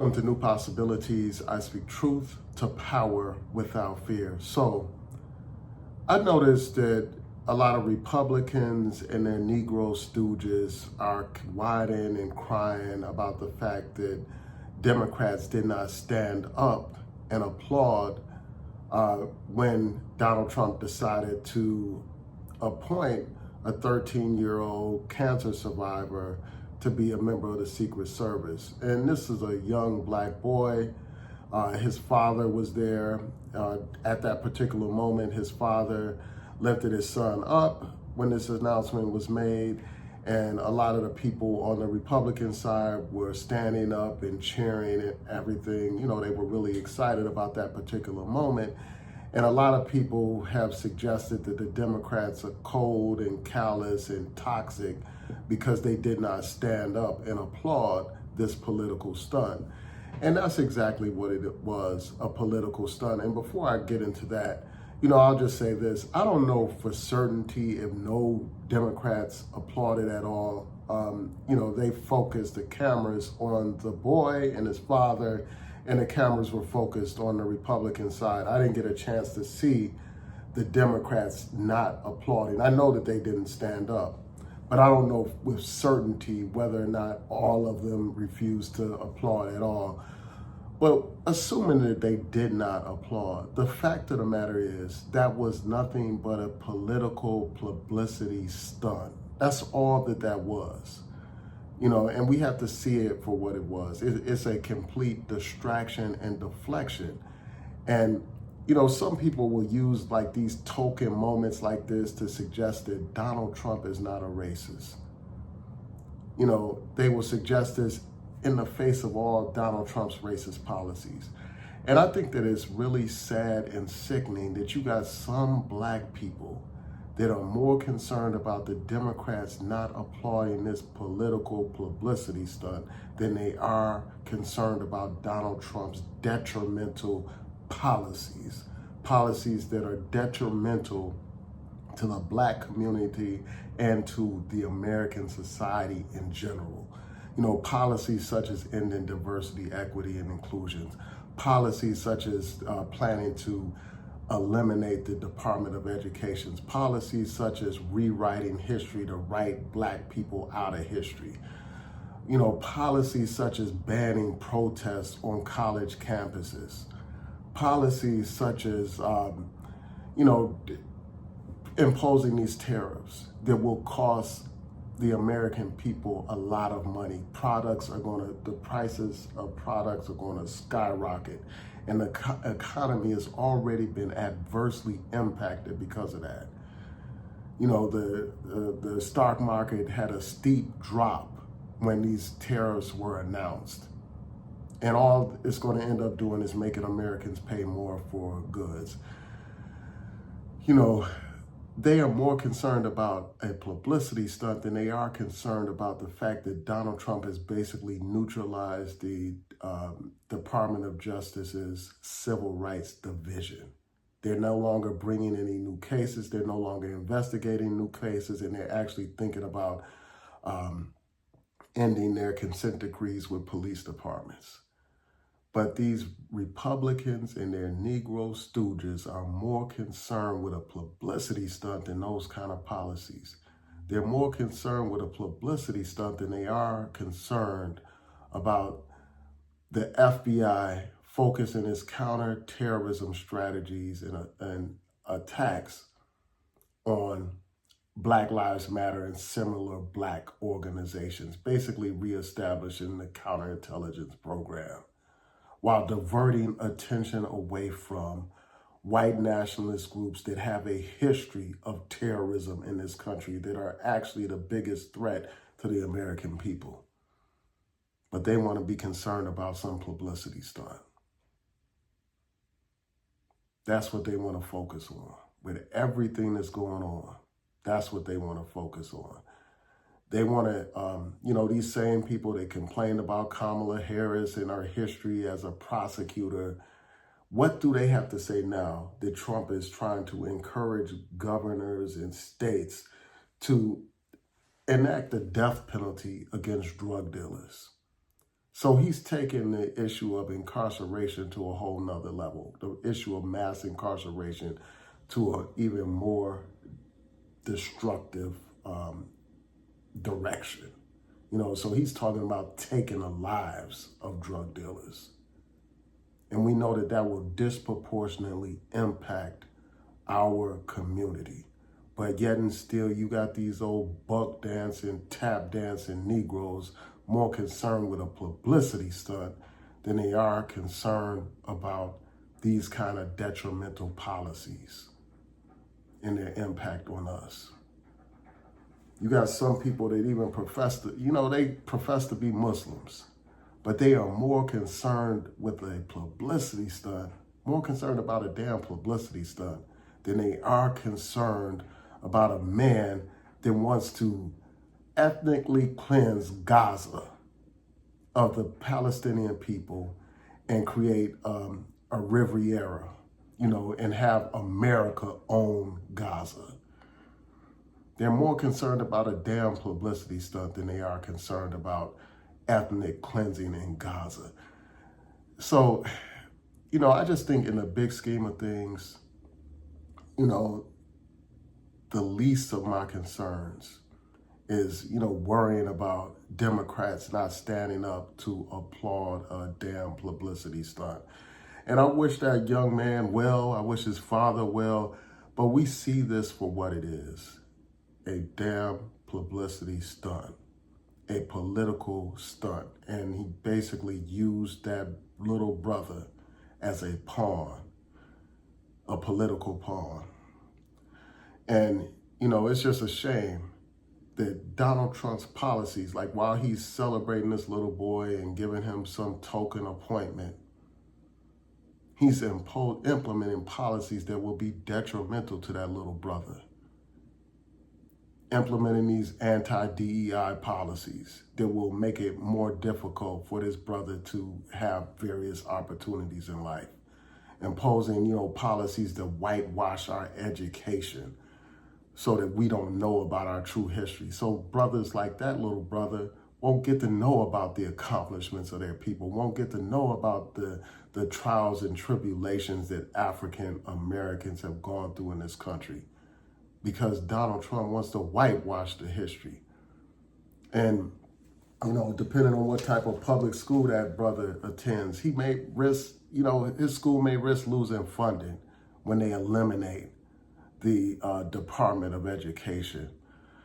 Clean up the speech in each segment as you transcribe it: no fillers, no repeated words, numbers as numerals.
To New Possibilities. I speak truth to power without fear. So I noticed that a lot of Republicans and their Negro stooges are whining and crying about the fact that Democrats did not stand up and applaud when Donald Trump decided to appoint a 13-year-old cancer survivor to be a member of the Secret Service. And this is a young black boy. His father was there. At that particular moment, his father lifted his son up when this announcement was made. And a lot of the people on the Republican side were standing up and cheering and everything. You know, they were really excited about that particular moment. And a lot of people have suggested that the Democrats are cold and callous and toxic because they did not stand up and applaud this political stunt. And that's exactly what it was, a political stunt. And before I get into that, I'll just say this. I don't know for certainty if no Democrats applauded at all. They focused the cameras on the boy and his father, and the cameras were focused on the Republican side. I didn't get a chance to see the Democrats not applauding. I know that they didn't stand up, but I don't know with certainty whether or not all of them refused to applaud at all. Well, assuming that they did not applaud, the fact of the matter is that was nothing but a political publicity stunt. That's all that was. And we have to see it for what it was. It's a complete distraction and deflection. And, some people will use like these token moments like this to suggest that Donald Trump is not a racist. They will suggest this in the face of all Donald Trump's racist policies. And I think that it's really sad and sickening that you got some black people that are more concerned about the Democrats not applauding this political publicity stunt than they are concerned about Donald Trump's detrimental policies that are detrimental to the black community and to the American society in general. Policies such as ending diversity, equity, and inclusion, policies such as planning to eliminate the Department of Education's policies such as rewriting history to write black people out of history. Policies such as banning protests on college campuses. Policies such as, imposing these tariffs that will cost the American people a lot of money. The prices of products are going to skyrocket. And the economy has already been adversely impacted because of that. The stock market had a steep drop when these tariffs were announced. And all it's going to end up doing is making Americans pay more for goods. They are more concerned about a publicity stunt than they are concerned about the fact that Donald Trump has basically neutralized the Department of Justice's Civil Rights Division. They're no longer bringing any new cases. They're no longer investigating new cases, and they're actually thinking about ending their consent decrees with police departments. But these Republicans and their Negro stooges are more concerned with a publicity stunt than those kind of policies. They're more concerned with a publicity stunt than they are concerned about the FBI focusing its counterterrorism strategies and attacks on Black Lives Matter and similar black organizations, basically reestablishing the counterintelligence program, while diverting attention away from white nationalist groups that have a history of terrorism in this country that are actually the biggest threat to the American people. But they want to be concerned about some publicity stunt. That's what they want to focus on. With everything that's going on, that's what they want to focus on. They want to, these same people that complain about Kamala Harris and her history as a prosecutor, what do they have to say now that Trump is trying to encourage governors and states to enact the death penalty against drug dealers? So he's taken the issue of incarceration to a whole nother level, the issue of mass incarceration to an even more destructive direction. So he's talking about taking the lives of drug dealers. And we know that that will disproportionately impact our community. But yet and still, you got these old buck dancing, tap dancing Negroes more concerned with a publicity stunt than they are concerned about these kind of detrimental policies and their impact on us. You got some people that even profess to be Muslims, but they are more concerned with a publicity stunt, more concerned about a damn publicity stunt than they are concerned about a man that wants to ethnically cleanse Gaza of the Palestinian people and create a Riviera, and have America own Gaza. They're more concerned about a damn publicity stunt than they are concerned about ethnic cleansing in Gaza. So, I just think in the big scheme of things, the least of my concerns is, worrying about Democrats not standing up to applaud a damn publicity stunt. And I wish that young man well, I wish his father well, but we see this for what it is, a damn publicity stunt, a political stunt. And he basically used that little brother as a pawn, a political pawn. And, it's just a shame that Donald Trump's policies, like while he's celebrating this little boy and giving him some token appointment, he's implementing policies that will be detrimental to that little brother. Implementing these anti-DEI policies that will make it more difficult for this brother to have various opportunities in life. Imposing, policies that whitewash our education so that we don't know about our true history. So brothers like that little brother won't get to know about the accomplishments of their people, won't get to know about the trials and tribulations that African Americans have gone through in this country, because Donald Trump wants to whitewash the history. And, depending on what type of public school that brother attends, he may risk, his school may risk losing funding when they eliminate the Department of Education.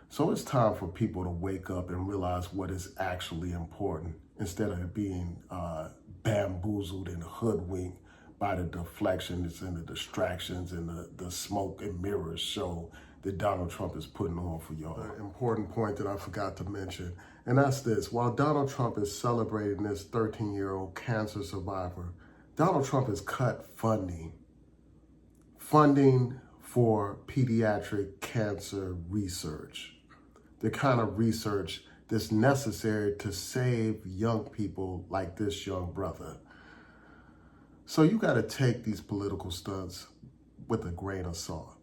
So it's time for people to wake up and realize what is actually important instead of being bamboozled and hoodwinked by the deflections and the distractions and the smoke and mirrors show that Donald Trump is putting on for y'all. An important point that I forgot to mention, and that's this. While Donald Trump is celebrating this 13-year-old cancer survivor, Donald Trump has cut funding for pediatric cancer research, the kind of research that's necessary to save young people like this young brother. So you got to take these political stunts with a grain of salt.